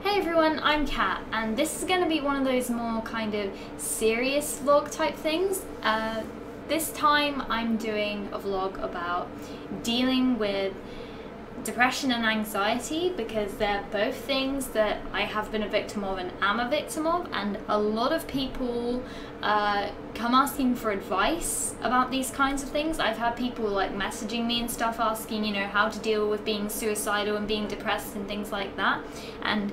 Hey everyone, I'm Kat, and this is going to be one of those more kind of serious vlog type things. This time I'm doing a vlog about dealing with depression and anxiety, because they're both things that I have been a victim of and am a victim of, and a lot of people come asking for advice about these kinds of things. I've had people like messaging me and stuff asking, you know, how to deal with being suicidal and being depressed and things like that, and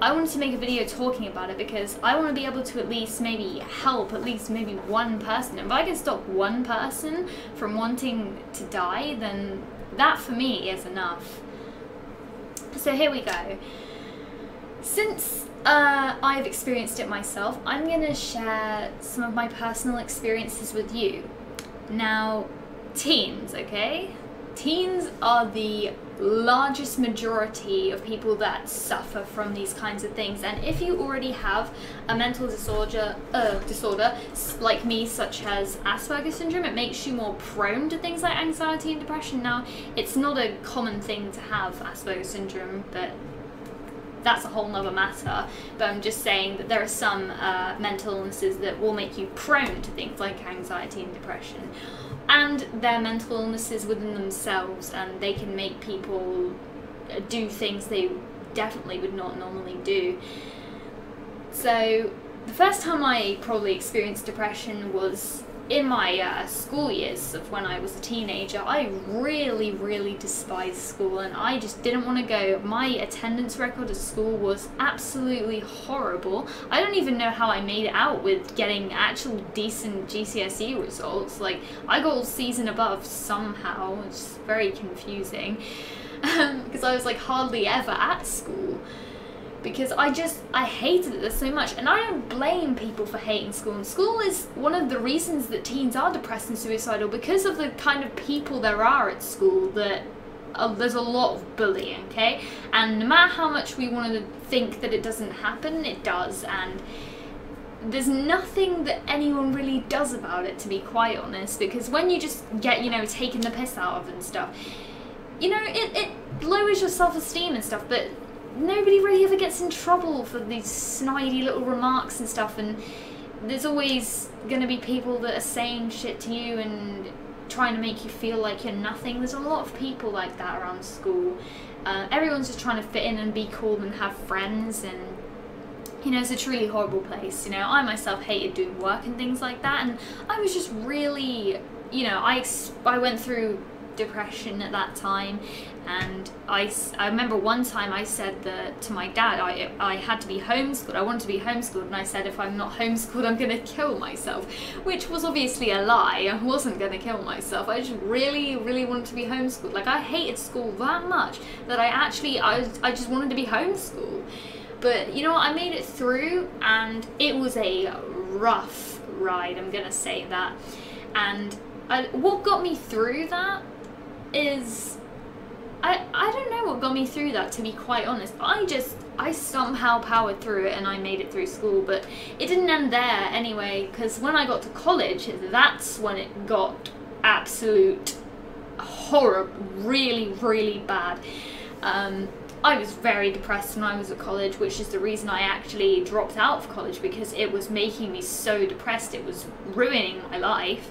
I wanted to make a video talking about it because I want to be able to at least maybe help at least maybe one person. If I can stop one person from wanting to die, then that for me is enough. So here we go. Since I've experienced it myself, I'm going to share some of my personal experiences with you. Now, teens, okay? Teens are the largest majority of people that suffer from these kinds of things, and if you already have a mental disorder like me, such as Asperger's syndrome, it makes you more prone to things like anxiety and depression. Now, it's not a common thing to have Asperger's syndrome, but that's a whole nother matter. But I'm just saying that there are some mental illnesses that will make you prone to things like anxiety and depression. And they're mental illnesses within themselves, and they can make people do things they definitely would not normally do. So the first time I probably experienced depression was in my school years of when I was a teenager. I really despised school, and I just didn't want to go. My attendance record at school was absolutely horrible. I don't even know how I made it out with getting actual decent GCSE results. Like, I got all C's and above somehow. It's very confusing because I was like hardly ever at school, because I hated it so much. And I don't blame people for hating school. And school is one of the reasons that teens are depressed and suicidal, because of the kind of people there are at school. That there's a lot of bullying, okay? And no matter how much we want to think that it doesn't happen, it does. And there's nothing that anyone really does about it, to be quite honest, because when you just get, you know, taken the piss out of and stuff, you know, it lowers your self-esteem and stuff. But nobody really ever gets in trouble for these snidey little remarks and stuff, and there's always going to be people that are saying shit to you and trying to make you feel like you're nothing. There's a lot of people like that around school. Everyone's just trying to fit in and be cool and have friends, and you know, it's a truly horrible place. You know, I myself hated doing work and things like that, and I was just really, you know, I went through depression at that time. And I remember one time I said that to my dad, I had to be homeschooled. I wanted to be homeschooled, and I said, if I'm not homeschooled, I'm going to kill myself, which was obviously a lie. I wasn't going to kill myself. I just really wanted to be homeschooled. Like, I hated school that much that I just wanted to be homeschooled. But you know what, I made it through, and it was a rough ride, I'm going to say that. And what got me through that is, I don't know what got me through that, to be quite honest. I somehow powered through it, and I made it through school. But it didn't end there anyway, because when I got to college, that's when it got absolute horror, really bad. I was very depressed when I was at college, which is the reason I actually dropped out of college, because it was making me so depressed. It was ruining my life.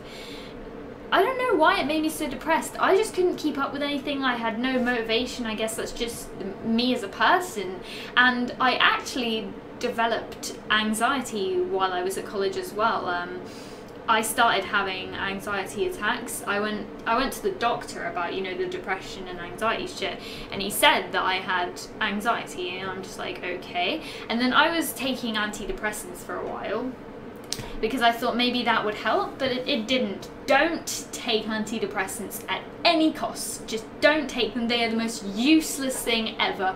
I don't know why it made me so depressed. I just couldn't keep up with anything. I had no motivation. I guess that's just me as a person. And I actually developed anxiety while I was at college as well. I started having anxiety attacks. I went to the doctor about, you know, the depression and anxiety shit, and he said that I had anxiety, and I'm just like, okay. And then I was taking antidepressants for a while, because I thought maybe that would help, but it didn't. Don't take antidepressants at any cost. Just don't take them. They are the most useless thing ever.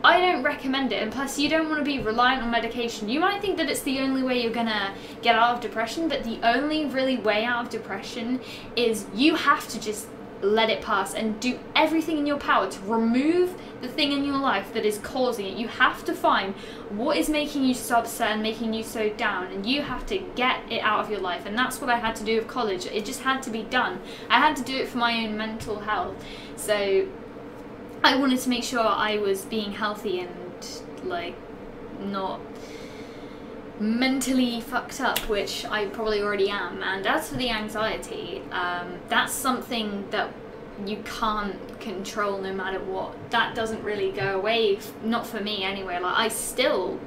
I don't recommend it, and plus you don't want to be reliant on medication. You might think that it's the only way you're gonna get out of depression, but the only really way out of depression is you have to just let it pass and do everything in your power to remove the thing in your life that is causing it. You have to find what is making you so upset and making you so down, and you have to get it out of your life. And that's what I had to do with college. It just had to be done. I had to do it for my own mental health. So I wanted to make sure I was being healthy and like not mentally fucked up, which I probably already am. And as for the anxiety, that's something that you can't control no matter what. That doesn't really go away, not for me anyway. Like, I still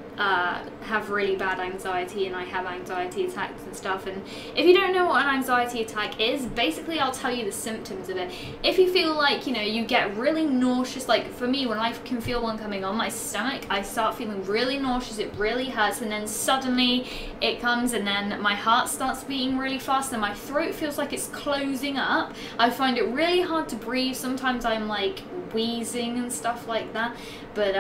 have really bad anxiety, and I have anxiety attacks and stuff. And if you don't know what an anxiety attack is, basically I'll tell you the symptoms of it. If you feel like, you know, you get really nauseous, like for me, when I can feel one coming on my stomach, I start feeling really nauseous, it really hurts, and then suddenly it comes, and then my heart starts beating really fast, and my throat feels like it's closing up. I find it really hard to breathe. Sometimes I'm like wheezing and stuff like that, but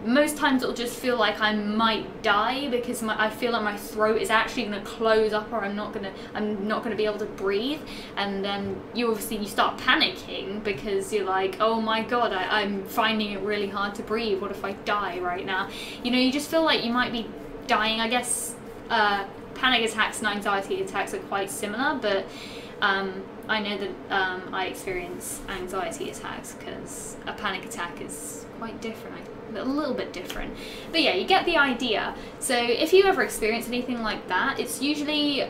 most times it'll just feel like I might die, because I feel like my throat is actually going to close up, or I'm not gonna be able to breathe. And then you start panicking, because you're like, oh my god, I'm finding it really hard to breathe. What if I die right now? You know, you just feel like you might be dying. I guess panic attacks and anxiety attacks are quite similar, but I know that I experience anxiety attacks, because a panic attack is quite different, a little bit different. But yeah, you get the idea. So if you ever experience anything like that, it's usually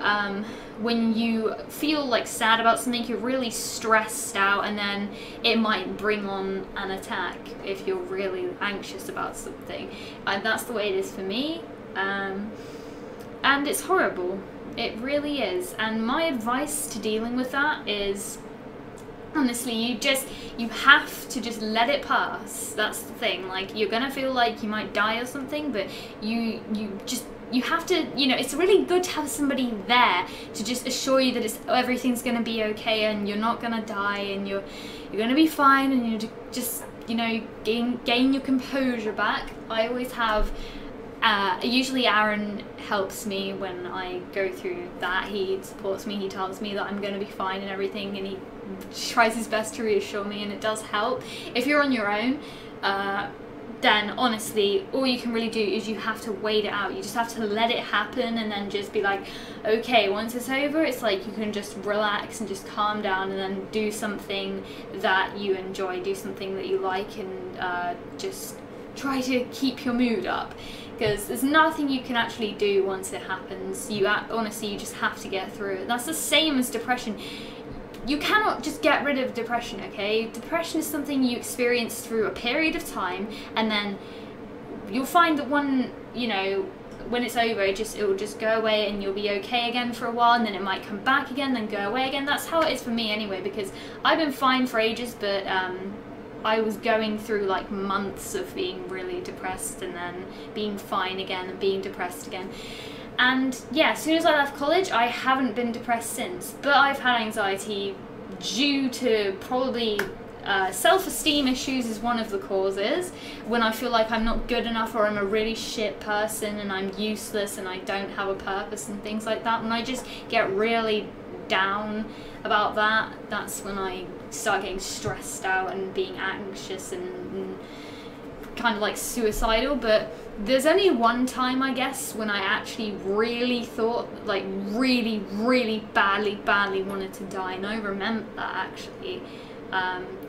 when you feel like sad about something, you're really stressed out, and then it might bring on an attack if you're really anxious about something. That's the way it is for me, and it's horrible. It really is. And my advice to dealing with that is, honestly, you have to just let it pass. That's the thing. Like, you're gonna feel like you might die or something, but you have to, you know, it's really good to have somebody there to just assure you that everything's gonna be okay, and you're not gonna die, and you're gonna be fine, and you just, you know, gain your composure back. I always have. Usually Aaron helps me when I go through that. He supports me, he tells me that I'm going to be fine and everything, and he tries his best to reassure me, and it does help. If you're on your own, then honestly, all you can really do is you have to wait it out. You just have to let it happen, and then just be like, okay, once it's over, it's like you can just relax and just calm down, and then do something that you enjoy, do something that you like, and just try to keep your mood up. Because there's nothing you can actually do once it happens. Honestly, you just have to get through it. That's the same as depression. You cannot just get rid of depression, okay? Depression is something you experience through a period of time, and then you'll find that when it's over, it will just go away, and you'll be okay again for a while, and then it might come back again, then go away again. That's how it is for me anyway, because I've been fine for ages, but I was going through like months of being really depressed, and then being fine again, and being depressed again. And yeah, as soon as I left college, I haven't been depressed since, but I've had anxiety due to probably self-esteem issues is one of the causes. When I feel like I'm not good enough, or I'm a really shit person, and I'm useless, and I don't have a purpose, and things like that. When I just get really down about that, that's when I start getting stressed out and being anxious and kind of like suicidal. But there's only one time, I guess, when I actually really thought, like really, really badly wanted to die, and I remember that actually.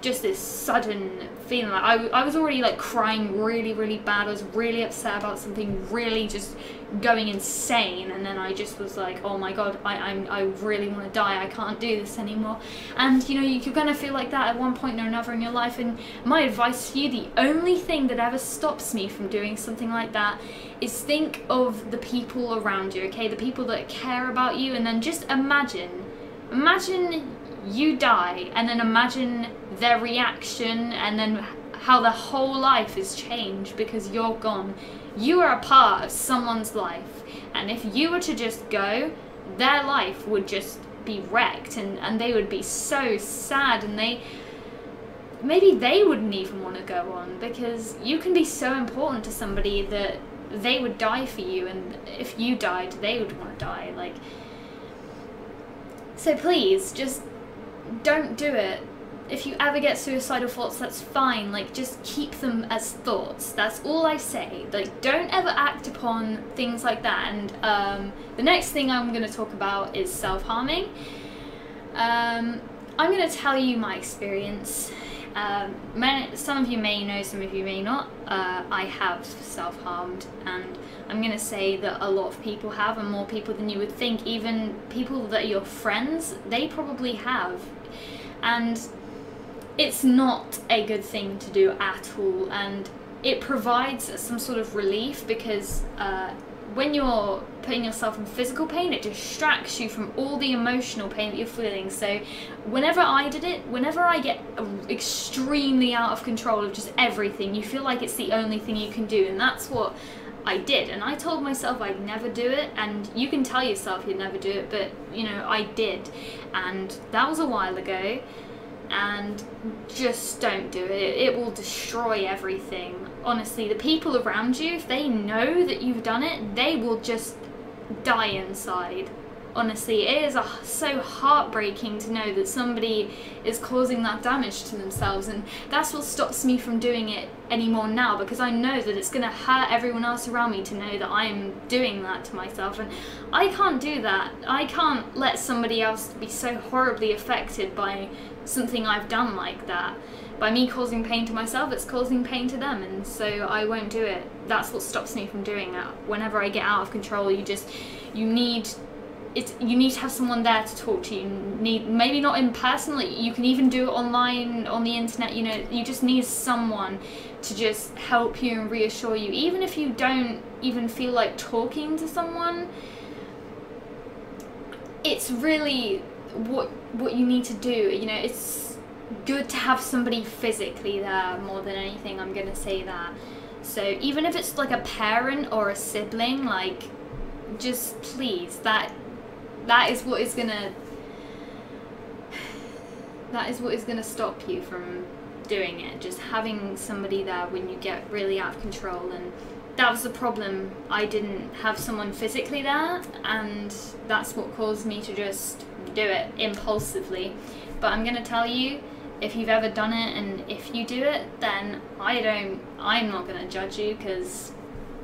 Just this sudden feeling, like I was already like crying really bad. I was really upset about something, really just going insane, and then I just was like, oh my god, I really want to die, I can't do this anymore. And you know, you're gonna feel like that at one point or another in your life, and my advice for you, the only thing that ever stops me from doing something like that is think of the people around you, okay, the people that care about you, and then just imagine you die, and then imagine their reaction, and then how their whole life is changed because you're gone. You are a part of someone's life, and if you were to just go, their life would just be wrecked, and they would be so sad, and maybe they wouldn't even want to go on, because you can be so important to somebody that they would die for you, and if you died, they would want to die. Like, so please, just don't do it. If you ever get suicidal thoughts, that's fine, like just keep them as thoughts. That's all I say. Like, don't ever act upon things like that. And the next thing I'm going to talk about is self-harming. I'm going to tell you my experience, Some of you may know, some of you may not. I have self-harmed, and I'm gonna say that a lot of people have, and more people than you would think. Even people that are your friends, they probably have. And it's not a good thing to do at all, and it provides some sort of relief, because when you're putting yourself in physical pain, it distracts you from all the emotional pain that you're feeling. So whenever I did it, whenever I get extremely out of control of just everything, you feel like it's the only thing you can do, and that's what I did. And I told myself I'd never do it, and you can tell yourself you'd never do it, but you know, I did, and that was a while ago. And just don't do it. It will destroy everything. Honestly, the people around you, if they know that you've done it, they will just die inside. Honestly, it is so heartbreaking to know that somebody is causing that damage to themselves, and that's what stops me from doing it anymore now, because I know that it's going to hurt everyone else around me to know that I'm doing that to myself, and I can't do that. I can't let somebody else be so horribly affected by something I've done like that. By me causing pain to myself, it's causing pain to them, and so I won't do it. That's what stops me from doing it. Whenever I get out of control, you need to have someone there to talk to. You need, maybe not in person, you can even do it online on the internet, you know, you just need someone to just help you and reassure you. Even if you don't even feel like talking to someone, it's really what you need to do. You know, it's good to have somebody physically there more than anything, I'm gonna say that. So even if it's like a parent or a sibling, like, just please, that is what is gonna stop you from doing it. Just having somebody there when you get really out of control. And that was the problem. I didn't have someone physically there, and that's what caused me to just do it impulsively. But I'm gonna tell you, if you've ever done it, and if you do it, then I'm not gonna judge you, because,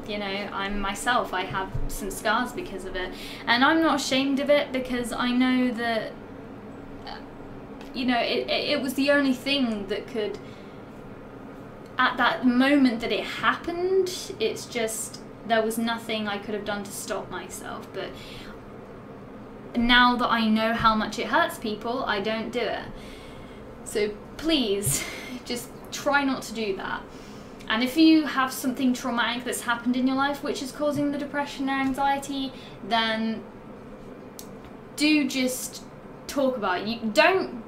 you know, I'm myself. I have some scars because of it, and I'm not ashamed of it, because I know that, you know, it was the only thing that could, at that moment that it happened, it's just, there was nothing I could have done to stop myself. But now that I know how much it hurts people, I don't do it. So please, just try not to do that. And if you have something traumatic that's happened in your life which is causing the depression and anxiety, then do just talk about it. You don't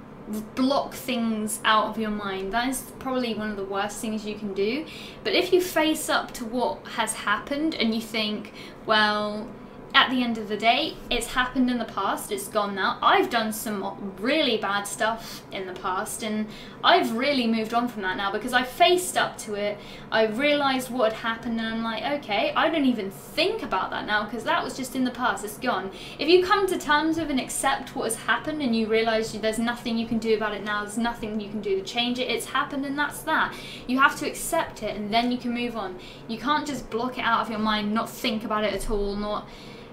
block things out of your mind. That is probably one of the worst things you can do. But if you face up to what has happened and you think, well, at the end of the day, it's happened in the past, it's gone now. I've done some really bad stuff in the past, and I've really moved on from that now, because I faced up to it, I realised what had happened, and I'm like, okay, I don't even think about that now, because that was just in the past, it's gone. If you come to terms with and accept what has happened, and you realise there's nothing you can do about it now, there's nothing you can do to change it, it's happened and that's that. You have to accept it, and then you can move on. You can't just block it out of your mind, not think about it at all, not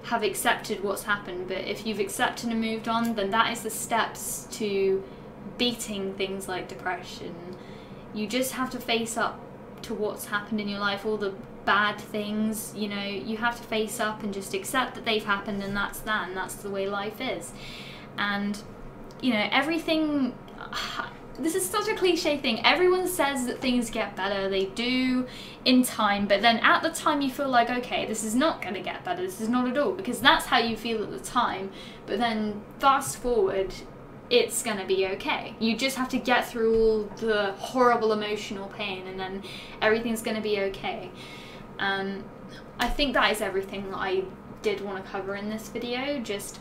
have accepted what's happened. But if you've accepted and moved on, then that is the steps to beating things like depression. You just have to face up to what's happened in your life, all the bad things, you know, you have to face up and just accept that they've happened, and that's that, and that's the way life is. And, you know, everything, this is such a cliche thing, everyone says that things get better, they do in time, but then at the time you feel like, okay, this is not going to get better, this is not at all, because that's how you feel at the time. But then fast forward, it's going to be okay. You just have to get through all the horrible emotional pain, and then everything's going to be okay. I think that is everything that I did want to cover in this video. Just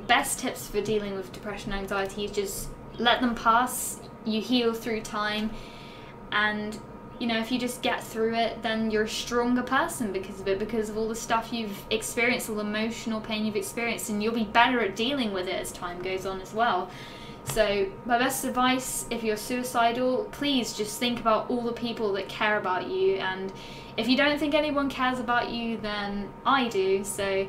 best tips for dealing with depression and anxiety is just let them pass. You heal through time, and you know, if you just get through it, then you're a stronger person because of it, because of all the stuff you've experienced, all the emotional pain you've experienced, and you'll be better at dealing with it as time goes on as well. So my best advice, if you're suicidal, please just think about all the people that care about you, and if you don't think anyone cares about you, then I do. So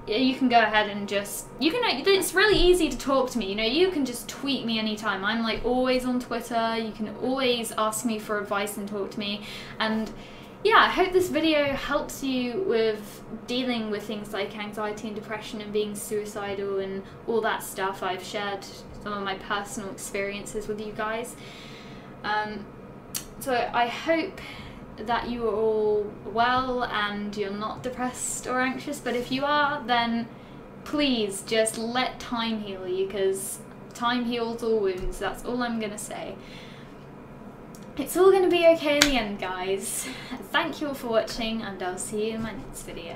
you can go ahead and it's really easy to talk to me, you know, you can just tweet me anytime. I'm like always on Twitter, you can always ask me for advice and talk to me. And yeah, I hope this video helps you with dealing with things like anxiety and depression and being suicidal and all that stuff. I've shared some of my personal experiences with you guys. So I hope that you are all well and you're not depressed or anxious, but if you are, then please just let time heal you, because time heals all wounds. That's all I'm gonna say. It's all gonna be okay in the end, guys. Thank you all for watching, and I'll see you in my next video.